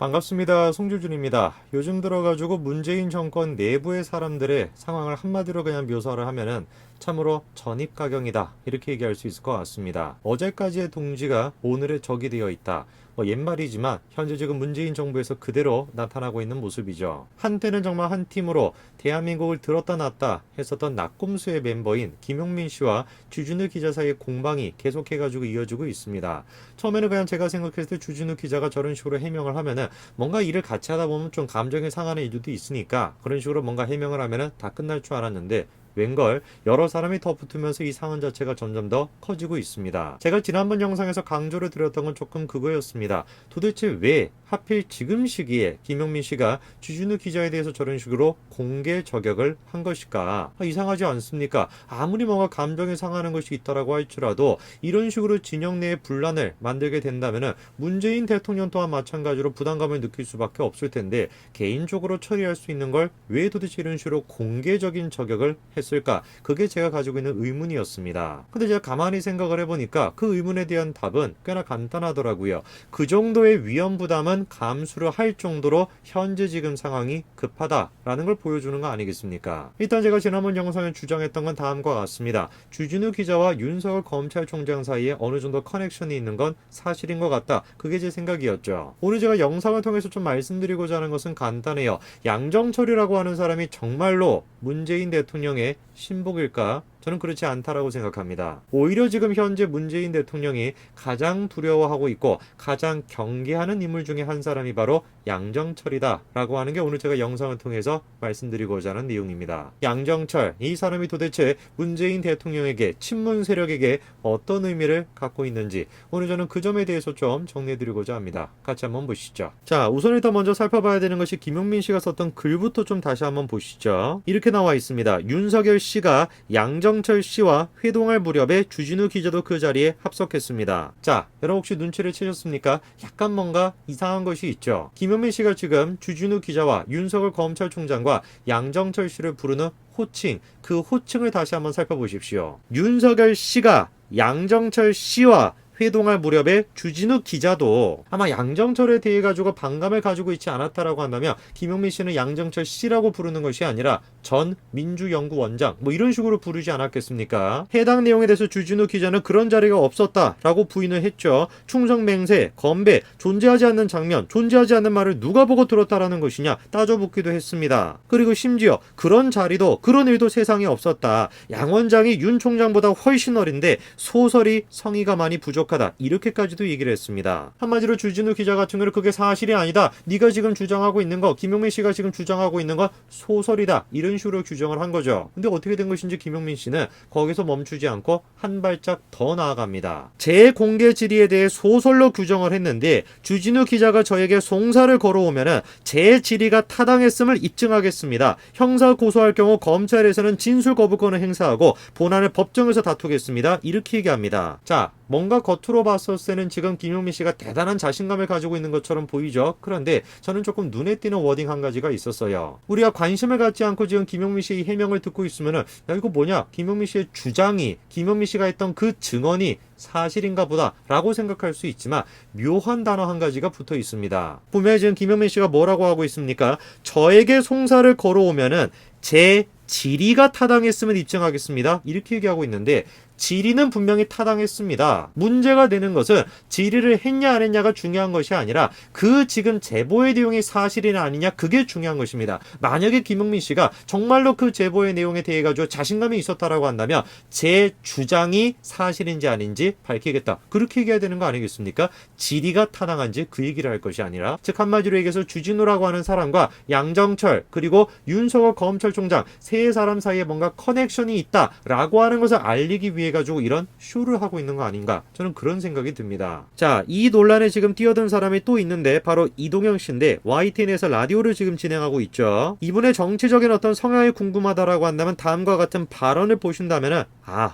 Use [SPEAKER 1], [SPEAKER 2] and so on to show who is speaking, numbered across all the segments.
[SPEAKER 1] 반갑습니다. 송주준입니다. 요즘 들어가지고 문재인 정권 내부의 사람들의 상황을 한마디로 그냥 묘사를 하면은 참으로 전입가경이다, 이렇게 얘기할 수 있을 것 같습니다. 어제까지의 동지가 오늘의 적이 되어 있다. 옛말이지만 현재 지금 문재인 정부에서 그대로 나타나고 있는 모습이죠. 한때는 정말 한 팀으로 대한민국을 들었다 놨다 했었던 낙곰수의 멤버인 김용민 씨와 주진우 기자 사이의 공방이 계속해가지고 이어지고 있습니다. 처음에는 그냥 제가 생각했을 때 주진우 기자가 저런 식으로 해명을 하면은 뭔가 일을 같이 하다 보면 좀 감정이 상하는 일도 있으니까 그런 식으로 뭔가 해명을 하면은 다 끝날 줄 알았는데, 웬걸 여러 사람이 더 붙으면서 이 상황 자체가 점점 더 커지고 있습니다. 제가 지난번 영상에서 강조를 드렸던 건 조금 그거였습니다. 도대체 왜 하필 지금 시기에 김용민 씨가 주진우 기자에 대해서 저런 식으로 공개 저격을 한 것일까? 이상하지 않습니까? 아무리 뭔가 감정이 상하는 것이 있다라고 할지라도 이런 식으로 진영 내에 분란을 만들게 된다면은 문재인 대통령 또한 마찬가지로 부담감을 느낄 수밖에 없을 텐데, 개인적으로 처리할 수 있는 걸 왜 도대체 이런 식으로 공개적인 저격을 했을까? 그게 제가 가지고 있는 의문이었습니다. 근데 제가 가만히 생각을 해보니까 그 의문에 대한 답은 꽤나 간단하더라고요. 그 정도의 위험 부담은 감수를 할 정도로 현재 지금 상황이 급하다라는 걸 보여주는 거 아니겠습니까? 일단 제가 지난번 영상에 주장했던 건 다음과 같습니다. 주진우 기자와 윤석열 검찰총장 사이에 어느 정도 커넥션이 있는 건 사실인 것 같다. 그게 제 생각이었죠. 오늘 제가 영상을 통해서 좀 말씀드리고자 하는 것은 간단해요. 양정철이라고 하는 사람이 정말로 문재인 대통령의 신복일까? 저는 그렇지 않다라고 생각합니다. 오히려 지금 현재 문재인 대통령이 가장 두려워하고 있고 가장 경계하는 인물 중에 한 사람이 바로 양정철이다 라고 하는 게 오늘 제가 영상을 통해서 말씀드리고자 하는 내용입니다. 양정철, 이 사람이 도대체 문재인 대통령에게, 친문 세력에게 어떤 의미를 갖고 있는지 오늘 저는 그 점에 대해서 좀 정리해드리고자 합니다. 같이 한번 보시죠. 자, 우선 일단 먼저 살펴봐야 되는 것이 김용민 씨가 썼던 글부터 좀 다시 한번 보시죠. 이렇게 나와 있습니다. 윤석열 씨가 양정철 씨와 회동할 무렵에 주진우 기자도 그 자리에 합석했습니다. 자, 여러분 혹시 눈치를 채셨습니까? 약간 뭔가 이상한 것이 있죠. 김용민 씨가 지금 주진우 기자와 윤석열 검찰총장과 양정철 씨를 부르는 호칭, 그 호칭을 다시 한번 살펴보십시오. 윤석열 씨가 양정철 씨와 회동할 무렵에 주진우 기자도 아마 양정철에 대해 가지고 반감을 가지고 있지 않았다라고 한다면 김용민 씨는 양정철 씨라고 부르는 것이 아니라 전 민주연구원장 이런 식으로 부르지 않았겠습니까? 해당 내용에 대해서 주진우 기자는 그런 자리가 없었다라고 부인을 했죠. 충성맹세, 건배, 존재하지 않는 장면, 존재하지 않는 말을 누가 보고 들었다라는 것이냐 따져묻기도 했습니다. 그리고 심지어 그런 자리도, 그런 일도 세상에 없었다. 양 원장이 윤 총장보다 훨씬 어린데 소설이 성의가 많이 부족하다, 이렇게까지도 얘기를 했습니다. 한마디로 주진우 기자 같은 경우는 그게 사실이 아니다, 네가 지금 주장하고 있는 거, 김용민 씨가 지금 주장하고 있는 건 소설이다, 이런 식으로 규정을 한 거죠. 근데 어떻게 된 것인지 김용민 씨는 거기서 멈추지 않고 한 발짝 더 나아갑니다. 재공개 질의에 대해 소설로 규정을 했는데 주진우 기자가 저에게 송사를 걸어오면은 제 질의가 타당했음을 입증하겠습니다. 형사 고소할 경우 검찰에서는 진술 거부권을 행사하고 본안을 법정에서 다투겠습니다, 이렇게 얘기합니다. 자, 뭔가 겉으로 봤을 때는 지금 김용민 씨가 대단한 자신감을 가지고 있는 것처럼 보이죠. 그런데 저는 조금 눈에 띄는 워딩 한 가지가 있었어요. 우리가 관심을 갖지 않고 지금 김용민 씨의 해명을 듣고 있으면은 야, 이거 뭐냐, 김용민 씨의 주장이, 김용민 씨가 했던 그 증언이 사실인가 보다 라고 생각할 수 있지만 묘한 단어 한 가지가 붙어 있습니다. 보면 지금 김용민 씨가 뭐라고 하고 있습니까? 저에게 송사를 걸어오면은 제 질의가 타당했음을 입증하겠습니다, 이렇게 얘기하고 있는데 질의는 분명히 타당했습니다. 문제가 되는 것은 질의를 했냐 안 했냐가 중요한 것이 아니라 그 지금 제보의 내용이 사실이냐 아니냐, 그게 중요한 것입니다. 만약에 김용민 씨가 정말로 그 제보의 내용에 대해 가지고 자신감이 있었다라고 한다면 제 주장이 사실인지 아닌지 밝히겠다, 그렇게 얘기해야 되는 거 아니겠습니까? 질의가 타당한지 그 얘기를 할 것이 아니라, 즉 한마디로 얘기해서 주진우라고 하는 사람과 양정철 그리고 윤석열 검찰총장 세 사람 사이에 뭔가 커넥션이 있다라고 하는 것을 알리기 위해 가지고 이런 쇼를 하고 있는 거 아닌가, 저는 그런 생각이 듭니다. 자, 이 논란에 지금 뛰어든 사람이 또 있는데 바로 이동영 씨인데 YTN에서 라디오를 지금 진행하고 있죠. 이분의 정치적인 어떤 성향이 궁금하다라고 한다면 다음과 같은 발언을 보신다면은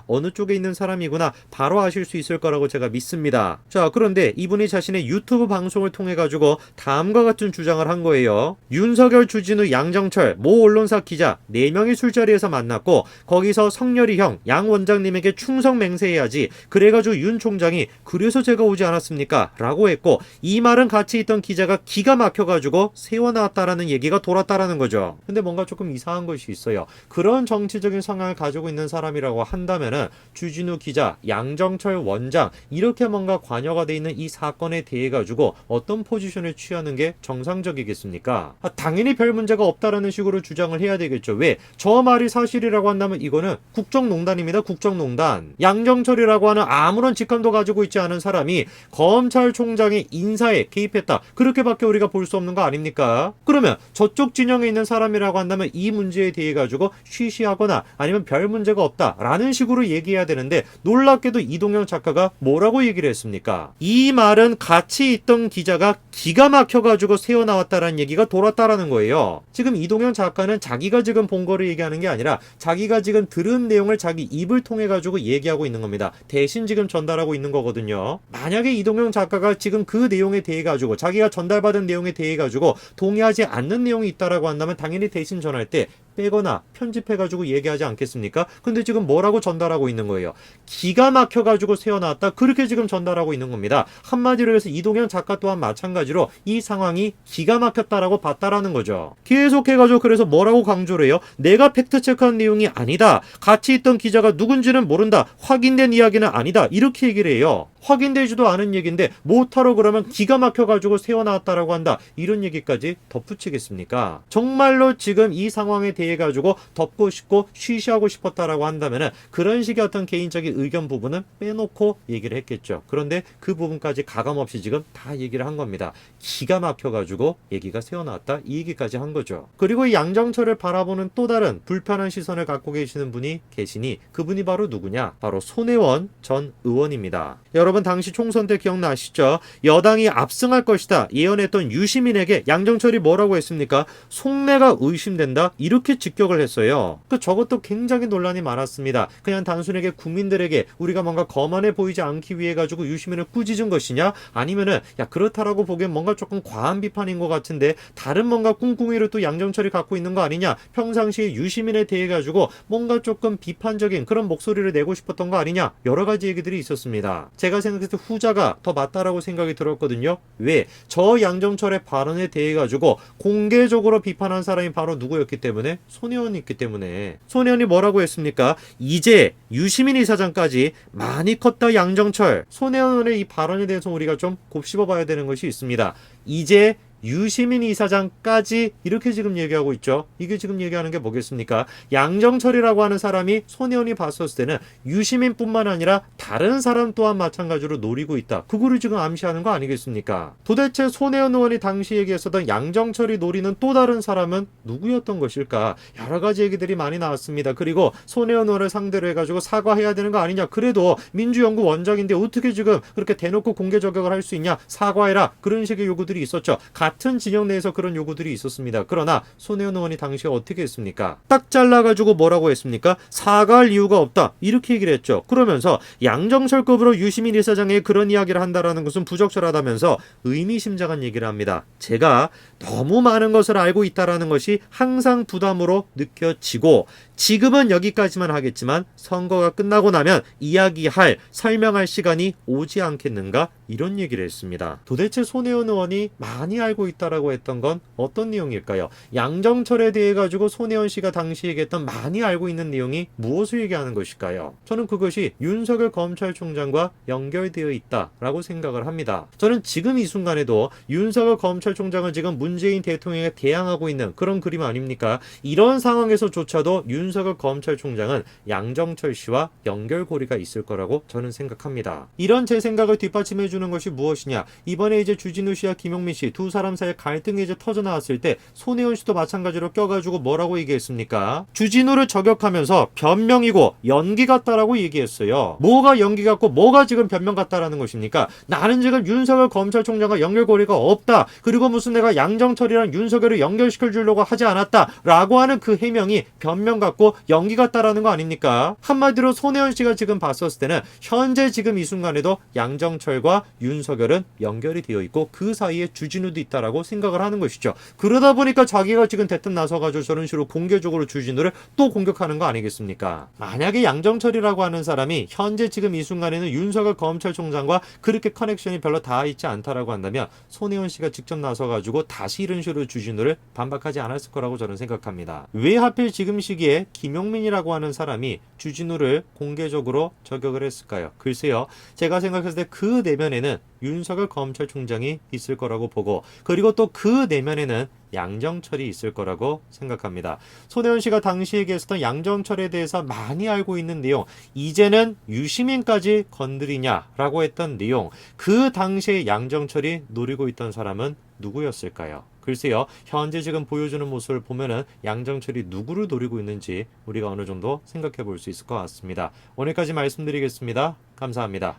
[SPEAKER 1] 어느 쪽에 있는 사람이구나 바로 아실 수 있을 거라고 제가 믿습니다. 자, 그런데 이분이 자신의 유튜브 방송을 통해 가지고 다음과 같은 주장을 한 거예요. 윤석열, 주진우, 양정철 모 언론사 기자 4명이 술자리에서 만났고 거기서 성렬이 형 양 원장님에게 충성 맹세해야지. 그래가지고 윤 총장이 그래서 제가 오지 않았습니까? 라고 했고, 이 말은 같이 있던 기자가 기가 막혀가지고 세워나왔다라는 얘기가 돌았다라는 거죠. 근데 뭔가 조금 이상한 것이 있어요. 그런 정치적인 성향을 가지고 있는 사람이라고 한다면은 주진우 기자, 양정철 원장 이렇게 뭔가 관여가 돼 있는 이 사건에 대해 가지고 어떤 포지션을 취하는 게 정상적이겠습니까? 당연히 별 문제가 없다라는 식으로 주장을 해야 되겠죠. 왜? 저 말이 사실이라고 한다면 이거는 국정농단입니다. 국정농단. 양정철이라고 하는 아무런 직함도 가지고 있지 않은 사람이 검찰총장의 인사에 개입했다. 그렇게밖에 우리가 볼 수 없는 거 아닙니까? 그러면 저쪽 진영에 있는 사람이라고 한다면 이 문제에 대해 가지고 쉬쉬하거나 아니면 별 문제가 없다라는 식으로 얘기해야 되는데, 놀랍게도 이동영 작가가 뭐라고 얘기를 했습니까? 이 말은 같이 있던 기자가 기가 막혀가지고 새어나왔다라는 얘기가 돌았다라는 거예요. 지금 이동영 작가는 자기가 지금 본 거를 얘기하는 게 아니라 자기가 지금 들은 내용을 자기 입을 통해 가지고 얘기하고 있는 겁니다. 대신 지금 전달하고 있는 거거든요. 만약에 이동영 작가가 지금 그 내용에 대해 가지고 자기가 전달받은 내용에 대해 가지고 동의하지 않는 내용이 있다라고 한다면 당연히 대신 전할 때 빼거나 편집해가지고 얘기하지 않겠습니까? 근데 지금 뭐라고 전달하고 있는 거예요? 기가 막혀가지고 새어나왔다. 그렇게 지금 전달하고 있는 겁니다. 한마디로 해서 이동현 작가 또한 마찬가지로 이 상황이 기가 막혔다라고 봤다라는 거죠. 계속해가지고 그래서 뭐라고 강조를 해요? 내가 팩트체크한 내용이 아니다. 같이 있던 기자가 누군지는 모른다. 확인된 이야기는 아니다. 이렇게 얘기를 해요. 확인되지도 않은 얘기인데 못하러 그러면 기가 막혀가지고 새어나왔다라고 한다. 이런 얘기까지 덧붙이겠습니까? 정말로 지금 이 상황에 대해 가지고 덮고 싶고 쉬쉬하고 싶었다라고 한다면은 그런 식의 어떤 개인적인 의견 부분은 빼놓고 얘기를 했겠죠. 그런데 그 부분까지 가감없이 지금 다 얘기를 한 겁니다. 기가 막혀가지고 얘기가 새어나왔다. 이 얘기까지 한 거죠. 그리고 이 양정철을 바라보는 또 다른 불편한 시선을 갖고 계시는 분이 계시니 그분이 바로 누구냐? 바로 손혜원 전 의원입니다. 여러분 당시 총선 때 기억나시죠? 여당이 압승할 것이다 예언했던 유시민에게 양정철이 뭐라고 했습니까? 속내가 의심된다. 이렇게 직격을 했어요. 저것도 굉장히 논란이 많았습니다. 그냥 단순하게 국민들에게 우리가 뭔가 거만해 보이지 않기 위해 가지고 유시민을 꾸짖은 것이냐? 아니면은 야 그렇다라고 보기엔 뭔가 조금 과한 비판인 것 같은데 다른 뭔가 꿍꿍이를 또 양정철이 갖고 있는 거 아니냐? 평상시에 유시민에 대해 가지고 뭔가 조금 비판적인 그런 목소리를 내고 싶었던 거 아니냐? 여러 가지 얘기들이 있었습니다. 제가 생각했을 때 후자가 더 맞다라고 생각이 들었거든요. 왜? 저 양정철의 발언에 대해 가지고 공개적으로 비판한 사람이 바로 누구였기 때문에? 손혜원이 있기 때문에. 손혜원이 뭐라고 했습니까? 이제 유시민 이사장까지 많이 컸다 양정철. 손혜원의 이 발언에 대해서 우리가 좀 곱씹어 봐야 되는 것이 있습니다. 이제 유시민 이사장까지 이렇게 지금 얘기하고 있죠. 이게 지금 얘기하는 게 뭐겠습니까? 양정철이라고 하는 사람이 손혜원이 봤었을 때는 유시민뿐만 아니라 다른 사람 또한 마찬가지로 노리고 있다. 그거를 지금 암시하는 거 아니겠습니까? 도대체 손혜원 의원이 당시 얘기했었던 양정철이 노리는 또 다른 사람은 누구였던 것일까? 여러 가지 얘기들이 많이 나왔습니다. 그리고 손혜원 의원을 상대로 해가지고 사과해야 되는 거 아니냐? 그래도 민주연구 원장인데 어떻게 지금 그렇게 대놓고 공개 저격을 할 수 있냐? 사과해라. 그런 식의 요구들이 있었죠. 같은 진영 내에서 그런 요구들이 있었습니다. 그러나 손혜원 의원이 당시에 어떻게 했습니까? 딱 잘라가지고 뭐라고 했습니까? 사과할 이유가 없다. 이렇게 얘기를 했죠. 그러면서 양정철급으로 유시민 이사장에게 그런 이야기를 한다라는 것은 부적절하다면서 의미심장한 얘기를 합니다. 제가 너무 많은 것을 알고 있다라는 것이 항상 부담으로 느껴지고 지금은 여기까지만 하겠지만 선거가 끝나고 나면 이야기할, 설명할 시간이 오지 않겠는가? 이런 얘기를 했습니다. 도대체 손혜원 의원이 많이 알고 있다라고 했던 건 어떤 내용일까요? 양정철에 대해 가지고 손혜원 씨가 당시 얘기했던 많이 알고 있는 내용이 무엇을 얘기하는 것일까요? 저는 그것이 윤석열 검찰총장과 연결되어 있다라고 생각을 합니다. 저는 지금 이 순간에도 윤석열 검찰총장은 지금 문재인 대통령에 대항하고 있는 그런 그림 아닙니까? 이런 상황에서조차도 윤석열 검찰총장은 양정철 씨와 연결고리가 있을 거라고 저는 생각합니다. 이런 제 생각을 뒷받침해 주는 것이 무엇이냐? 이번에 이제 주진우 씨와 김용민 씨 두 사람 사이에 갈등이 이제 터져 나왔을 때 손혜원 씨도 마찬가지로 껴가지고 뭐라고 얘기했습니까? 주진우를 저격하면서 변명이고 연기 같다라고 얘기했어요. 뭐가 연기 같고 뭐가 지금 변명 같다라는 것입니까? 나는 지금 윤석열 검찰총장과 연결고리가 없다. 그리고 무슨 내가 양정철이랑 윤석열을 연결시켜 주려고 하지 않았다. 라고 하는 그 해명이 변명 같고 연기 같다라는 거 아닙니까? 한마디로 손혜원 씨가 지금 봤었을 때는 현재 지금 이 순간에도 양정철과 윤석열은 연결이 되어 있고 그 사이에 주진우도 있다라고 생각을 하는 것이죠. 그러다 보니까 자기가 지금 대뜸 나서가지고 저런 식으로 공개적으로 주진우를 또 공격하는 거 아니겠습니까? 만약에 양정철이라고 하는 사람이 현재 지금 이 순간에는 윤석열 검찰총장과 그렇게 커넥션이 별로 닿아 있지 않다라고 한다면 손혜원 씨가 직접 나서가지고 다시 이런 식으로 주진우를 반박하지 않았을 거라고 저는 생각합니다. 왜 하필 지금 시기에 김용민이라고 하는 사람이 주진우를 공개적으로 저격을 했을까요? 글쎄요. 제가 생각했을 때 그 내면에는 윤석열 검찰총장이 있을 거라고 보고 그리고 또 그 내면에는 양정철이 있을 거라고 생각합니다. 손혜원 씨가 당시에 얘기했었던 양정철에 대해서 많이 알고 있는 내용, 이제는 유시민까지 건드리냐라고 했던 내용, 그 당시에 양정철이 노리고 있던 사람은 누구였을까요? 글쎄요. 현재 지금 보여주는 모습을 보면은 양정철이 누구를 노리고 있는지 우리가 어느 정도 생각해 볼 수 있을 것 같습니다. 오늘까지 말씀드리겠습니다. 감사합니다.